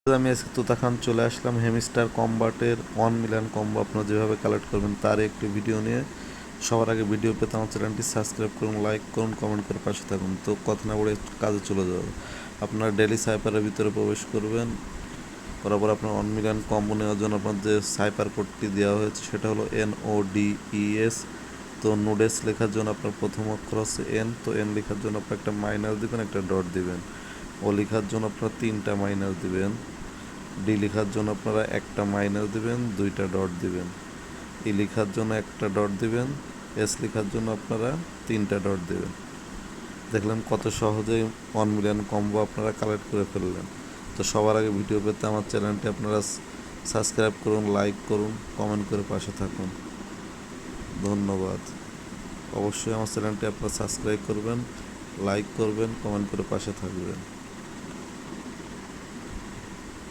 আমি আজকে তোতা খান চলে আসলাম হেমিস্টার কম্বাটের 1 মিলিয়ন কম্বো আপনারা যেভাবে কালেক্ট করবেন তার একটি ভিডিও নিয়ে। সবার আগে ভিডিও পেতে আমার চ্যানেলটি সাবস্ক্রাইব করুন, লাইক করুন, কমেন্ট করে পাশে থাকুন। তো কথা না বলে কাজে চলে যাবে। আপনারা ডেলি সাইপারের ভিতরে প্রবেশ করবেন, করার পর আপনার 1 মিলিয়ন কম্বো নেওয়ার জন্য আপনার যে সাইপার কোডটি দেওয়া হয়েছে সেটা হলো NODES। তো নোডেস লেখার জন্য আপনার প্রথম অক্ষর হচ্ছে N, তো N লেখার জন্য আপনার একটা মাইনাস দিবেন, একটা ডট দিবেন। ও লেখার জন্য আপনারা 3টা মাইনাস দিবেন। ডি লেখার জন্য আপনারা একটা মাইনাস দিবেন, 2টা ডট দিবেন। ই লেখার জন্য একটা ডট দিবেন। এস লেখার জন্য আপনারা 3টা ডট দিবেন। দেখলেন কত সহজেই 1 মিলিয়ন কম্বো আপনারা কালেক্ট করে ফেললেন। তো সবার আগে ভিডিও পেতে আমার চ্যানেলটি আপনারা সাবস্ক্রাইব করুন, লাইক করুন, কমেন্ট করে পাশে থাকুন। ধন্যবাদ। অবশ্যই আমার চ্যানেলটি আপনারা সাবস্ক্রাইব করবেন, লাইক করবেন, কমেন্ট করে পাশে থাকবেন।